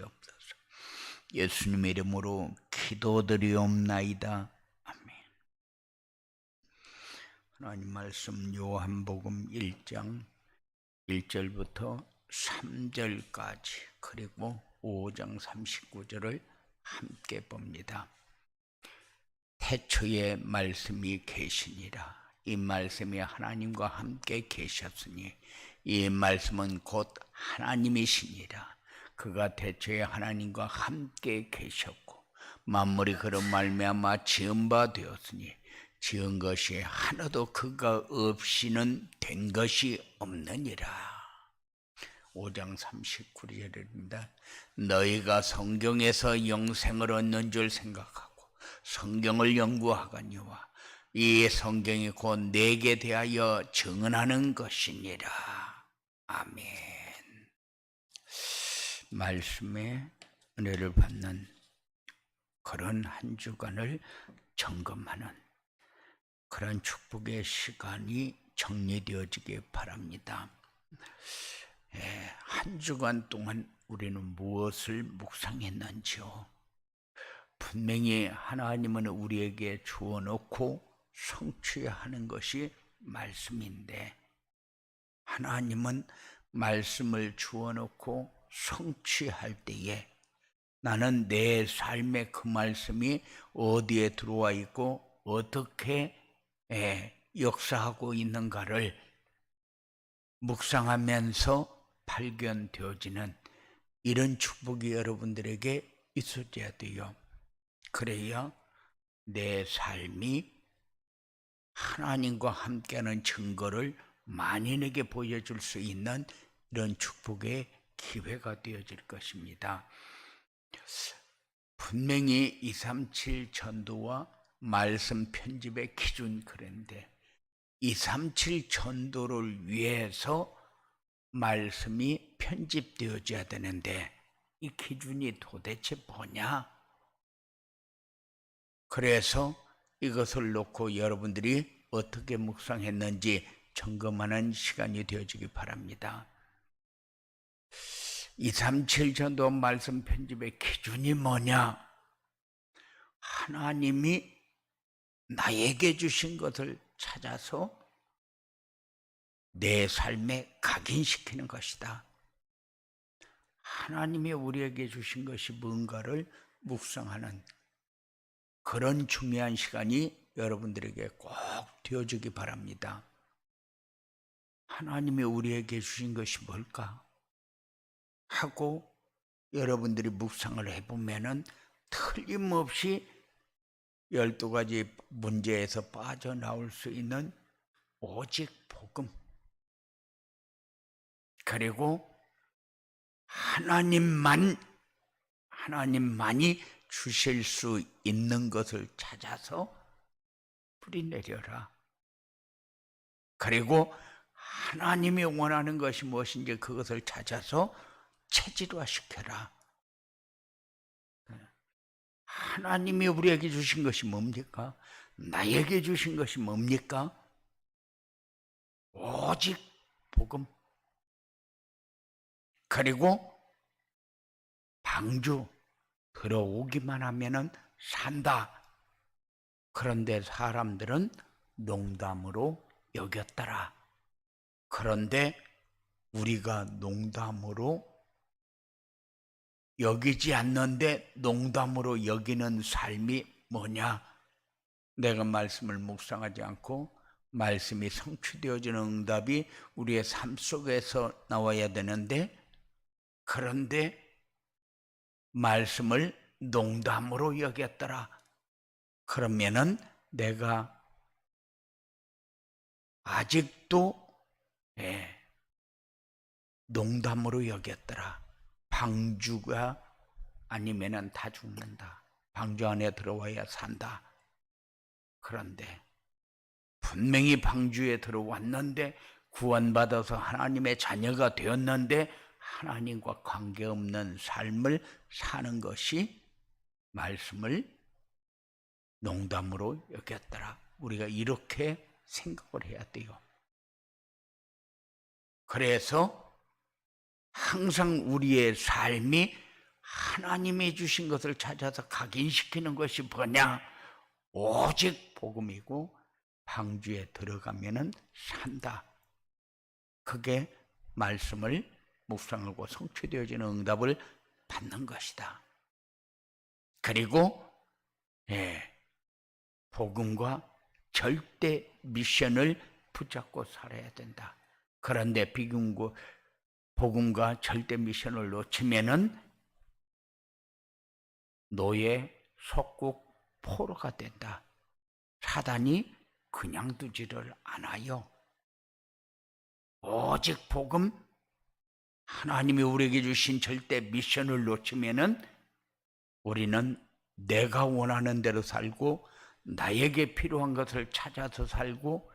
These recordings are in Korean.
주시옵소서. 예수님의 이름으로 기도드리옵나이다. 아멘. 하나님 말씀 요한복음 1장 1절부터 3절까지 그리고 5장 39절을 함께 봅니다. 태초에 말씀이 계시니라. 이 말씀이 하나님과 함께 계셨으니 이 말씀은 곧 하나님이시니라. 그가 태초에 하나님과 함께 계셨고 만물이 그로 말미암아 지은 바 되었으니 지은 것이 하나도 그가 없이는 된 것이 없느니라. 5장 39절입니다. 너희가 성경에서 영생을 얻는 줄 생각하고 성경을 연구하거니와 이 성경이 곧 내게 대하여 증언하는 것이니라. 아멘. 말씀의 은혜를 받는 그런 한 주간을 점검하는 그런 축복의 시간이 정리되어지길 바랍니다. 한 주간 동안 우리는 무엇을 묵상했는지요? 분명히 하나님은 우리에게 주어놓고 성취해야 하는 것이 말씀인데 하나님은 말씀을 주어놓고 성취할 때에 나는 내 삶의 그 말씀이 어디에 들어와 있고 어떻게 역사하고 있는가를 묵상하면서 발견되어지는 이런 축복이 여러분들에게 있어져야 돼요. 그래야 내 삶이 하나님과 함께하는 증거를 만인에게 보여줄 수 있는 이런 축복의 기회가 되어질 것입니다. 분명히 237 전도와 말씀 편집의 기준 그런데 237 전도를 위해서 말씀이 편집되어져야 되는데 이 기준이 도대체 뭐냐? 그래서 이것을 놓고 여러분들이 어떻게 묵상했는지 점검하는 시간이 되어지기 바랍니다. 237 전도 말씀 편집의 기준이 뭐냐? 하나님이 나에게 주신 것을 찾아서 내 삶에 각인시키는 것이다. 하나님이 우리에게 주신 것이 뭔가를 묵상하는 그런 중요한 시간이 여러분들에게 꼭 되어주기 바랍니다. 하나님이 우리에게 주신 것이 뭘까? 하고 여러분들이 묵상을 해보면은 틀림없이 12가지 문제에서 빠져나올 수 있는 오직 복음 그리고 하나님만이 주실 수 있는 것을 찾아서 뿌리내려라. 그리고 하나님이 원하는 것이 무엇인지 그것을 찾아서 체질화시켜라. 하나님이 우리에게 주신 것이 뭡니까? 나에게 주신 것이 뭡니까? 오직 복음. 그리고 방주 들어오기만 하면은 산다. 그런데 사람들은 농담으로 여겼더라. 그런데 우리가 농담으로 여기지 않는데 농담으로 여기는 삶이 뭐냐? 내가 말씀을 묵상하지 않고 말씀이 성취되어지는 응답이 우리의 삶 속에서 나와야 되는데 그런데 말씀을 농담으로 여겼더라. 그러면은 내가 아직도 농담으로 여겼더라. 방주가 아니면은 다 죽는다. 방주 안에 들어와야 산다. 그런데 분명히 방주에 들어왔는데 구원받아서 하나님의 자녀가 되었는데 하나님과 관계없는 삶을 사는 것이 말씀을 농담으로 여겼더라. 우리가 이렇게 생각을 해야 돼요. 그래서 항상 우리의 삶이 하나님이 주신 것을 찾아서 각인시키는 것이 뭐냐? 오직 복음이고 방주에 들어가면은 산다. 그게 말씀을 묵상하고 성취되어지는 응답을 받는 것이다. 그리고 복음과 절대 미션을 붙잡고 살아야 된다. 그런데 복음과 절대 미션을 놓치면은 노예, 속국, 포로가 된다. 사단이 그냥 두지를 않아요. 오직 복음, 하나님이 우리에게 주신 절대 미션을 놓치면은 우리는 내가 원하는 대로 살고 나에게 필요한 것을 찾아서 살고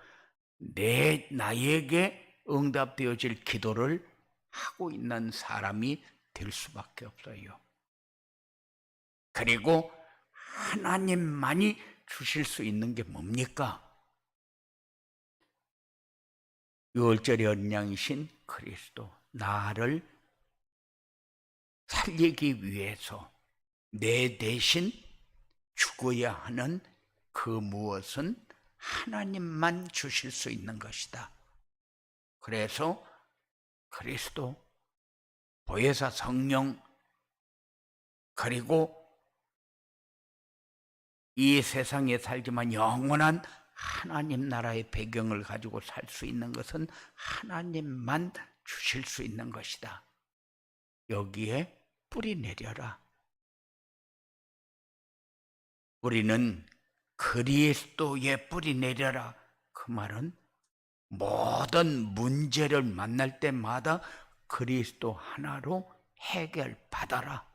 나에게 응답되어질 기도를 하고 있는 사람이 될 수밖에 없어요. 그리고 하나님만이 주실 수 있는 게 뭡니까? 유월절의 어린 양이신 그리스도, 나를 살리기 위해서 내 대신 죽어야 하는 그 무엇은 하나님만 주실 수 있는 것이다. 그래서 그리스도, 보혜사 성령, 그리고 이 세상에 살지만 영원한 하나님 나라의 배경을 가지고 살 수 있는 것은 하나님만 주실 수 있는 것이다. 여기에 뿌리 내려라. 우리는 그리스도에 뿌리 내려라. 그 말은 모든 문제를 만날 때마다 그리스도 하나로 해결받아라.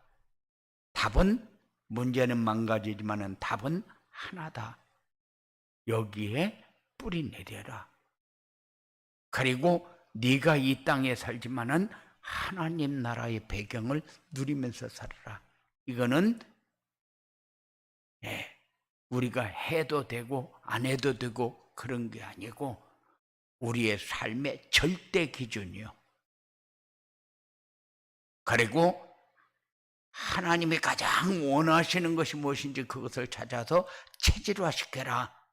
답은, 문제는 망가지지만 답은 하나다. 여기에 뿌리 내려라. 그리고 네가 이 땅에 살지만은 하나님 나라의 배경을 누리면서 살아라. 이거는 우리가 해도 되고 안 해도 되고 그런 게 아니고 우리의 삶의 절대 기준이요. 그리고 하나님이 가장 원하시는 것이 무엇인지 그것을 찾아서 체질화시켜라.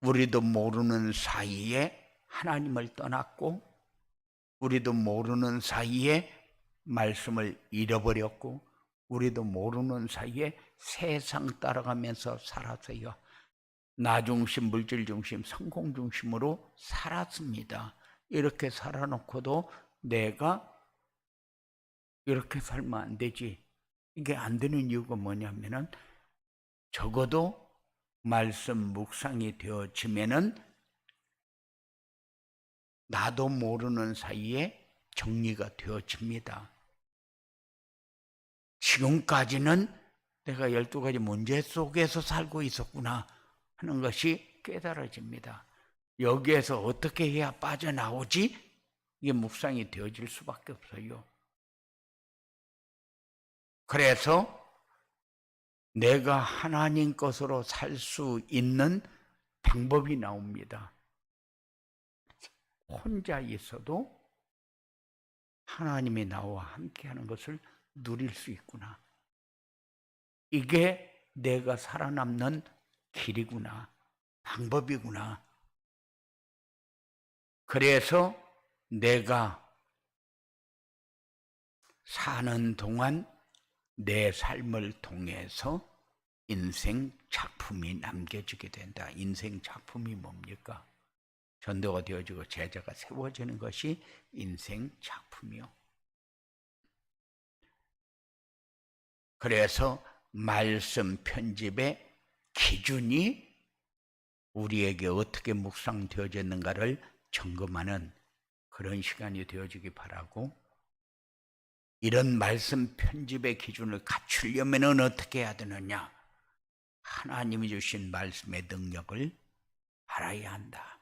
우리도 모르는 사이에 하나님을 떠났고 우리도 모르는 사이에 말씀을 잃어버렸고 우리도 모르는 사이에 세상 따라가면서 살았어요. 나 중심, 물질 중심, 성공 중심으로 살았습니다. 이렇게 살아놓고도 내가 이렇게 살면 안 되지. 이게 안 되는 이유가 뭐냐면은 적어도 말씀 묵상이 되어지면은 나도 모르는 사이에 정리가 되어집니다. 지금까지는 내가 12가지 문제 속에서 살고 있었구나 하는 것이 깨달아집니다. 여기에서 어떻게 해야 빠져나오지? 이게 묵상이 되어질 수밖에 없어요. 그래서 내가 하나님 것으로 살 수 있는 방법이 나옵니다. 혼자 있어도 하나님이 나와 함께하는 것을 누릴 수 있구나. 이게 내가 살아남는 길이구나, 방법이구나. 그래서 내가 사는 동안 내 삶을 통해서 인생 작품이 남겨지게 된다. 인생 작품이 뭡니까? 전도가 되어지고 제자가 세워지는 것이 인생 작품이요. 그래서 말씀 편집의 기준이 우리에게 어떻게 묵상되어졌는가를 점검하는 그런 시간이 되어지기 바라고, 이런 말씀 편집의 기준을 갖추려면 어떻게 해야 되느냐? 하나님이 주신 말씀의 능력을 알아야 한다.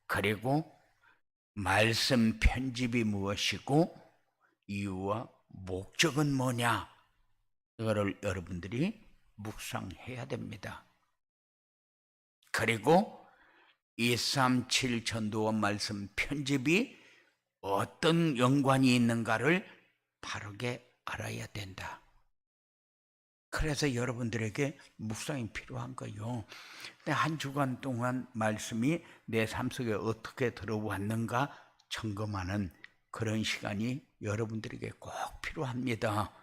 그리고 말씀 편집이 무엇이고 이유와 목적은 뭐냐? 이거를 여러분들이 묵상해야 됩니다. 그리고 237 전도원 말씀 편집이 어떤 연관이 있는가를 바르게 알아야 된다. 그래서 여러분들에게 묵상이 필요한 거요. 한 주간 동안 말씀이 내 삶 속에 어떻게 들어왔는가 점검하는 그런 시간이 여러분들에게 꼭 필요합니다.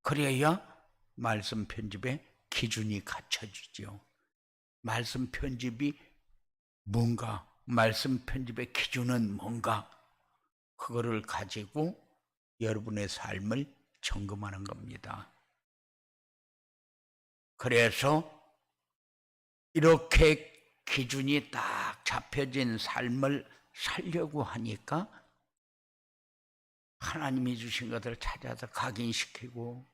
그래야 말씀 편집의 기준이 갖춰지죠. 말씀 편집이 뭔가, 말씀 편집의 기준은 뭔가, 그거를 가지고 여러분의 삶을 점검하는 겁니다. 그래서 이렇게 기준이 딱 잡혀진 삶을 살려고 하니까 하나님이 주신 것을 찾아서 각인시키고,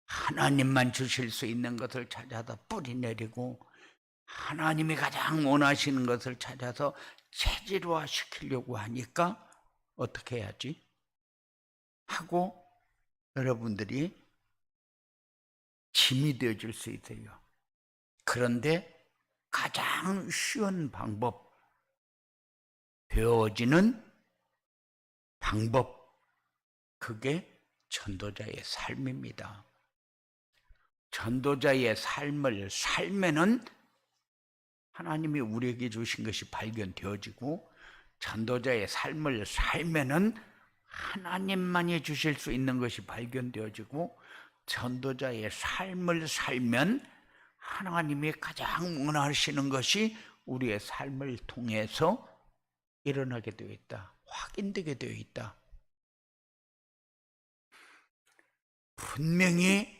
하나님만 주실 수 있는 것을 찾아서 뿌리내리고, 하나님이 가장 원하시는 것을 찾아서 체질화 시키려고 하니까 어떻게 해야지? 하고 여러분들이 짐이 되어줄 수 있어요. 그런데 가장 쉬운 방법, 배워지는 방법, 그게 전도자의 삶입니다. 전도자의 삶을 살면은 하나님이 우리에게 주신 것이 발견되어지고, 전도자의 삶을 살면은 하나님만이 주실 수 있는 것이 발견되어지고, 전도자의 삶을 살면 하나님이 가장 원하시는 것이 우리의 삶을 통해서 일어나게 되어 있다. 확인되게 되어 있다. 분명히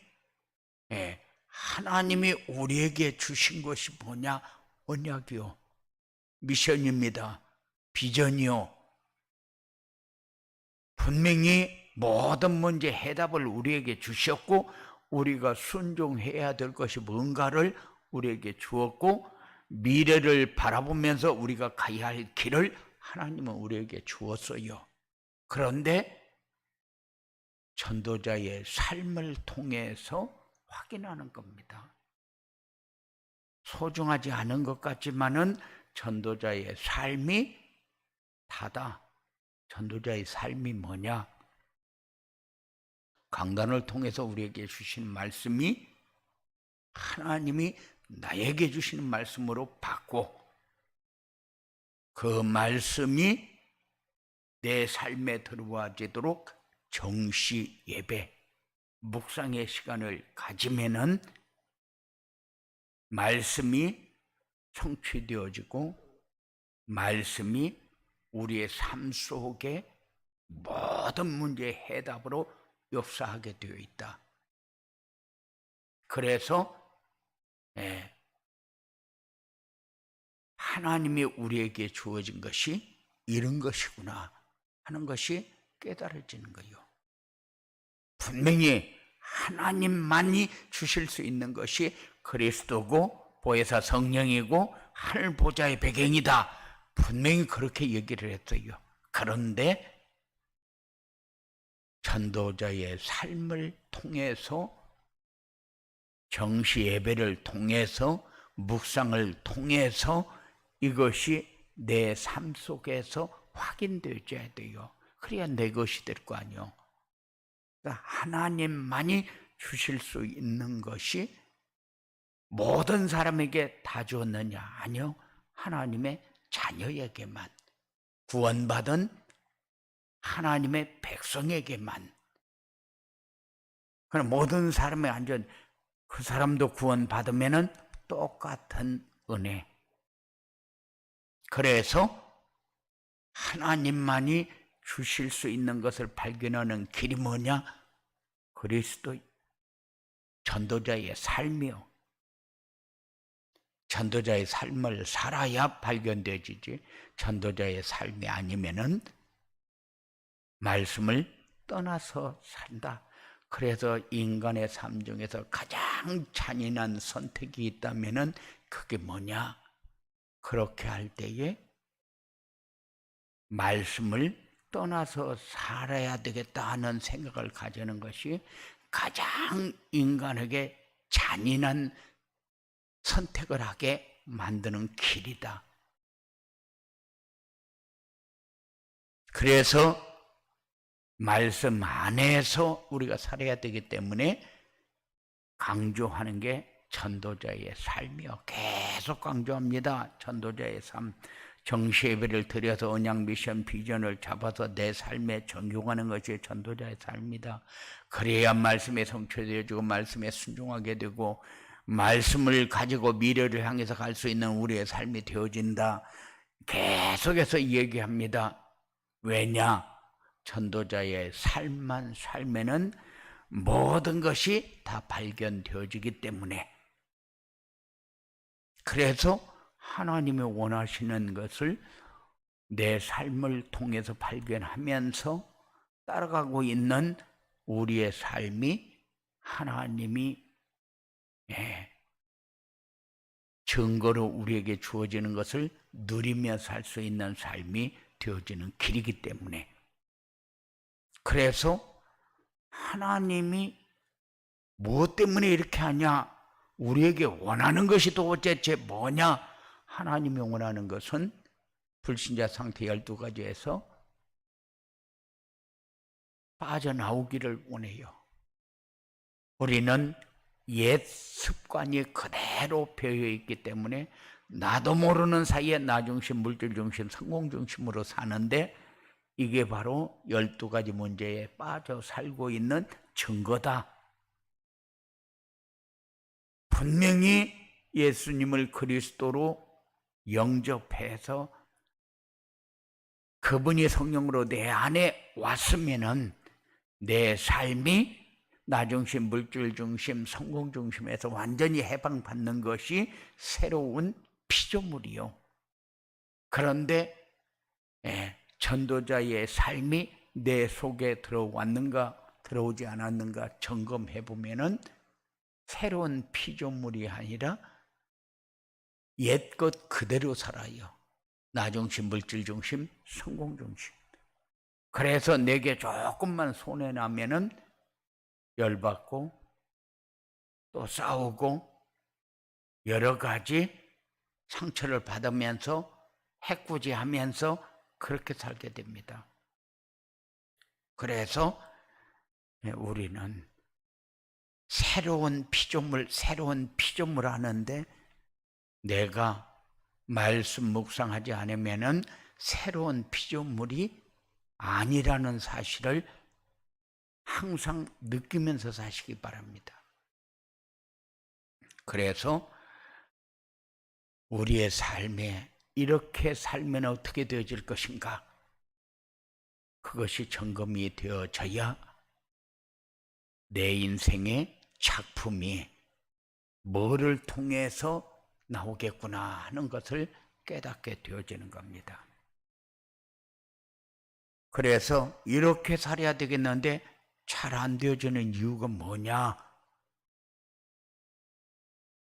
하나님이 우리에게 주신 것이 뭐냐? 언약이요, 미션입니다. 비전이요. 분명히 모든 문제 해답을 우리에게 주셨고, 우리가 순종해야 될 것이 뭔가를 우리에게 주었고, 미래를 바라보면서 우리가 가야 할 길을 하나님은 우리에게 주었어요. 그런데 전도자의 삶을 통해서 확인하는 겁니다. 소중하지 않은 것 같지만은 전도자의 삶이 다다. 전도자의 삶이 뭐냐? 강단을 통해서 우리에게 주신 말씀이 하나님이 나에게 주시는 말씀으로 받고, 그 말씀이 내 삶에 들어와지도록 정시 예배, 묵상의 시간을 가지면은 말씀이 성취되어지고, 말씀이 우리의 삶 속에 모든 문제의 해답으로 역사하게 되어 있다. 그래서 하나님이 우리에게 주어진 것이 이런 것이구나 하는 것이 깨달아지는 거예요. 분명히 하나님만이 주실 수 있는 것이 그리스도고 보혜사 성령이고 하늘 보좌의 배경이다. 분명히 그렇게 얘기를 했어요. 그런데 전도자의 삶을 통해서, 정시 예배를 통해서, 묵상을 통해서 이것이 내 삶 속에서 확인되어야 돼요. 그래야 내 것이 될 거 아니에요. 그러니까 하나님만이 주실 수 있는 것이 모든 사람에게 다 주었느냐? 아니요. 하나님의 자녀에게만, 구원받은 하나님의 백성에게만. 그럼 모든 사람의 완전 그 사람도 구원받으면은 똑같은 은혜. 그래서 하나님만이 주실 수 있는 것을 발견하는 길이 뭐냐? 그리스도 전도자의 삶이요. 전도자의 삶을 살아야 발견되지지, 전도자의 삶이 아니면은 말씀을 떠나서 산다. 그래서 인간의 삶 중에서 가장 잔인한 선택이 있다면은 그게 뭐냐? 그렇게 할 때에 말씀을 떠나서 살아야 되겠다 하는 생각을 가지는 것이 가장 인간에게 잔인한 선택을 하게 만드는 길이다. 그래서 말씀 안에서 우리가 살아야 되기 때문에 강조하는 게 전도자의 삶이요. 계속 강조합니다. 전도자의 삶. 정시예배를 드려서 언약 미션 비전을 잡아서 내 삶에 적용하는 것이 전도자의 삶이다. 그래야 말씀에 성취되어지고 말씀에 순종하게 되고 말씀을 가지고 미래를 향해서 갈 수 있는 우리의 삶이 되어진다. 계속해서 얘기합니다. 왜냐? 전도자의 삶만 살면은 모든 것이 다 발견되어지기 때문에. 그래서 하나님이 원하시는 것을 내 삶을 통해서 발견하면서 따라가고 있는 우리의 삶이 하나님이 증거로 우리에게 주어지는 것을 누리며 살 수 있는 삶이 되어지는 길이기 때문에. 그래서 하나님이 무엇 때문에 이렇게 하냐? 우리에게 원하는 것이 도대체 뭐냐? 하나님이 원하는 것은 불신자 상태 12가지에서 빠져나오기를 원해요. 우리는 옛 습관이 그대로 배어있기 때문에 나도 모르는 사이에 나중심, 물질중심, 성공중심으로 사는데 이게 바로 12가지 문제에 빠져 살고 있는 증거다. 분명히 예수님을 그리스도로 영접해서 그분이 성령으로 내 안에 왔으면은 내 삶이 나중심, 물질중심, 성공중심에서 완전히 해방받는 것이 새로운 피조물이요. 그런데 전도자의 삶이 내 속에 들어왔는가 들어오지 않았는가 점검해 보면은 새로운 피조물이 아니라 옛것 그대로 살아요. 나중심, 물질중심, 성공중심. 그래서 내게 조금만 손해나면은 열받고 또 싸우고 여러 가지 상처를 받으면서 해코지하면서 그렇게 살게 됩니다. 그래서 우리는 새로운 피조물 하는데 내가 말씀 묵상하지 않으면은 새로운 피조물이 아니라는 사실을 항상 느끼면서 사시기 바랍니다. 그래서 우리의 삶에 이렇게 살면 어떻게 되어질 것인가? 그것이 점검이 되어져야 내 인생의 작품이 뭐를 통해서 나오겠구나 하는 것을 깨닫게 되어지는 겁니다. 그래서 이렇게 살아야 되겠는데 잘 안 되어지는 이유가 뭐냐?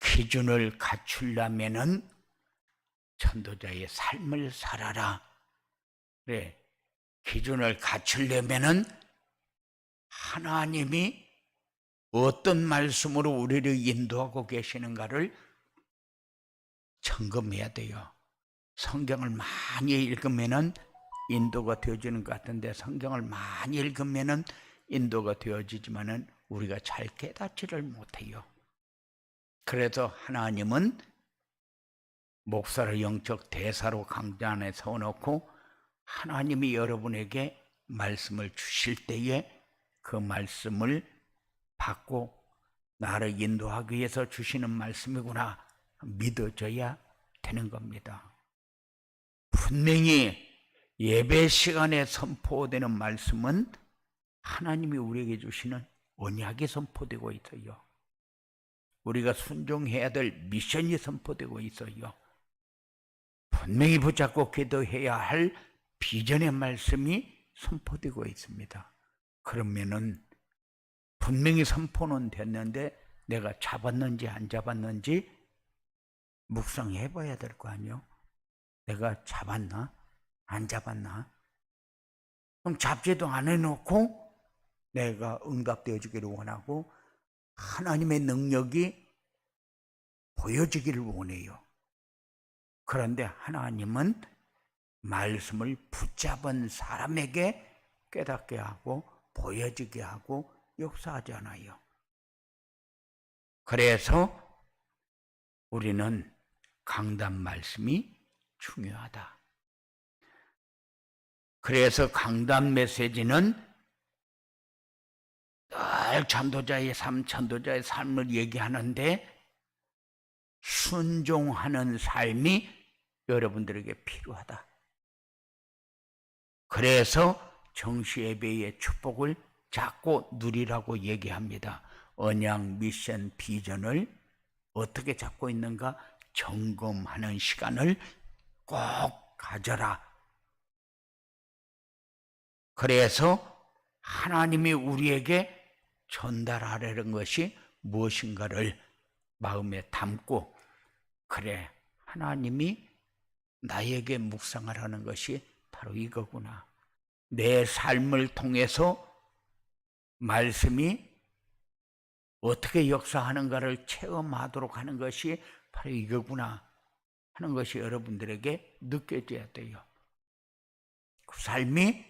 기준을 갖추려면은 전도자의 삶을 살아라. 그래. 기준을 갖추려면은 하나님이 어떤 말씀으로 우리를 인도하고 계시는가를 점검해야 돼요. 성경을 많이 읽으면은 인도가 되어지는 것 같은데 성경을 많이 읽으면은 인도가 되어지지만은 우리가 잘 깨닫지를 못해요. 그래서 하나님은 목사를 영적 대사로 강단 안에 세워놓고 하나님이 여러분에게 말씀을 주실 때에 그 말씀을 받고 나를 인도하기 위해서 주시는 말씀이구나 믿어져야 되는 겁니다. 분명히 예배 시간에 선포되는 말씀은 하나님이 우리에게 주시는 언약이 선포되고 있어요. 우리가 순종해야 될 미션이 선포되고 있어요. 분명히 붙잡고 기도해야 할 비전의 말씀이 선포되고 있습니다. 그러면은 분명히 선포는 됐는데 내가 잡았는지 안 잡았는지 묵상해 봐야 될 거 아니에요. 내가 잡았나? 안 잡았나? 그럼 잡지도 안 해놓고 내가 응답되어지기를 원하고 하나님의 능력이 보여지기를 원해요. 그런데 하나님은 말씀을 붙잡은 사람에게 깨닫게 하고 보여지게 하고 역사하잖아요. 그래서 우리는 강단 말씀이 중요하다. 그래서 강단 메시지는 늘 전도자의 삶, 전도자의 삶을 얘기하는데 순종하는 삶이 여러분들에게 필요하다. 그래서 정시예배의 축복을 잡고 누리라고 얘기합니다. 언약, 미션, 비전을 어떻게 잡고 있는가 점검하는 시간을 꼭 가져라. 그래서 하나님이 우리에게 전달하려는 것이 무엇인가를 마음에 담고, 그래, 하나님이 나에게 묵상하라는 것이 바로 이거구나. 내 삶을 통해서 말씀이 어떻게 역사하는가를 체험하도록 하는 것이 바로 이거구나 하는 것이 여러분들에게 느껴져야 돼요. 그 삶이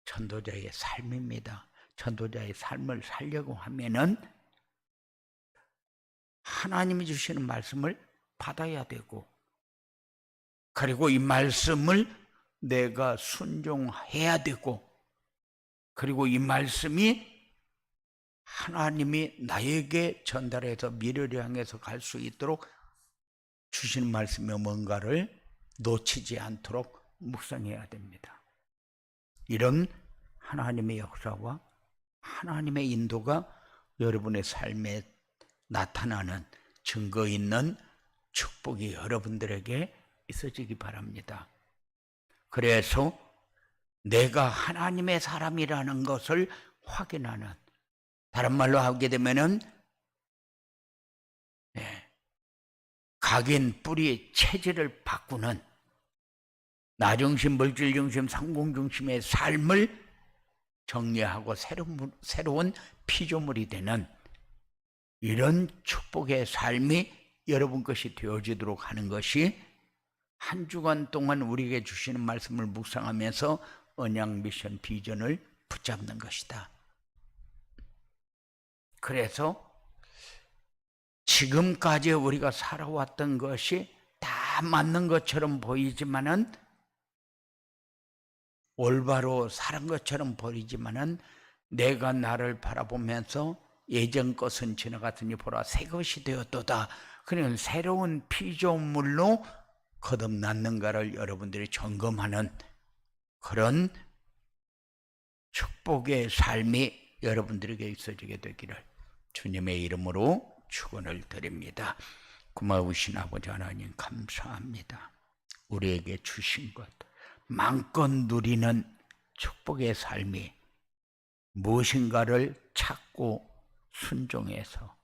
전도자의 삶입니다. 전도자의 삶을 살려고 하면은 하나님이 주시는 말씀을 받아야 되고, 그리고 이 말씀을 내가 순종해야 되고, 그리고 이 말씀이 하나님이 나에게 전달해서 미래를 향해서 갈 수 있도록 주시는 말씀이 뭔가를 놓치지 않도록 묵상해야 됩니다. 이런 하나님의 역사와 하나님의 인도가 여러분의 삶에 나타나는 증거 있는 축복이 여러분들에게 있어지기 바랍니다. 그래서 내가 하나님의 사람이라는 것을 확인하는, 다른 말로 하게 되면은 각인 뿌리 체질을 바꾸는 나중심, 물질중심, 상공중심의 삶을 정리하고 새로운 피조물이 되는 이런 축복의 삶이 여러분 것이 되어지도록 하는 것이 한 주간 동안 우리에게 주시는 말씀을 묵상하면서 언약, 미션, 비전을 붙잡는 것이다. 그래서 지금까지 우리가 살아왔던 것이 다 맞는 것처럼 보이지만은, 올바로 살은 것처럼 보이지만은, 내가 나를 바라보면서 예전 것은 지나갔으니 보라 새 것이 되었도다. 그러면 새로운 피조물로 거듭났는가를 여러분들이 점검하는 그런 축복의 삶이 여러분들에게 있어지게 되기를 주님의 이름으로 축원을 드립니다. 고마우신 아버지 하나님 감사합니다. 우리에게 주신 것 마음껏 누리는 축복의 삶이 무엇인가를 찾고 순종해서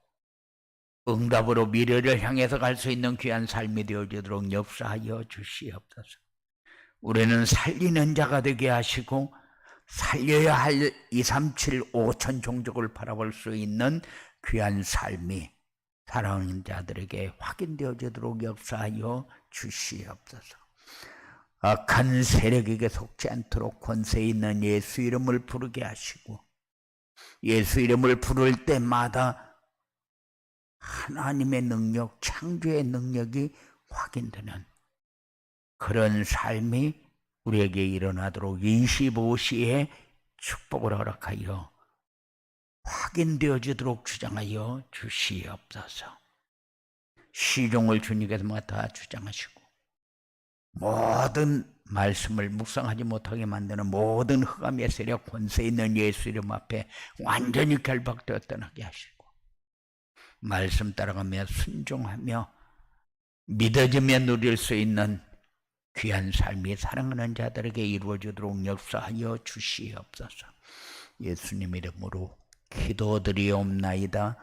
응답으로 미래를 향해서 갈 수 있는 귀한 삶이 되어지도록 역사하여 주시옵소서. 우리는 살리는 자가 되게 하시고 살려야 할 237, 5천 종족을 바라볼 수 있는 귀한 삶이 사랑하는 자들에게 확인되어지도록 역사하여 주시옵소서. 악한 세력에게 속지 않도록 권세 있는 예수 이름을 부르게 하시고, 예수 이름을 부를 때마다 하나님의 능력, 창조의 능력이 확인되는 그런 삶이 우리에게 일어나도록 25시에 축복을 허락하여 확인되어지도록 주장하여 주시옵소서. 시종을 주님께서 맡아 주장하시고 모든 말씀을 묵상하지 못하게 만드는 모든 흑암의 세력, 권세 있는 예수 이름 앞에 완전히 결박되어 떠나게 하시고, 말씀 따라가며 순종하며 믿어지며 누릴 수 있는 귀한 삶이 사랑하는 자들에게 이루어지도록 역사하여 주시옵소서. 예수님 이름으로 기도드리옵나이다.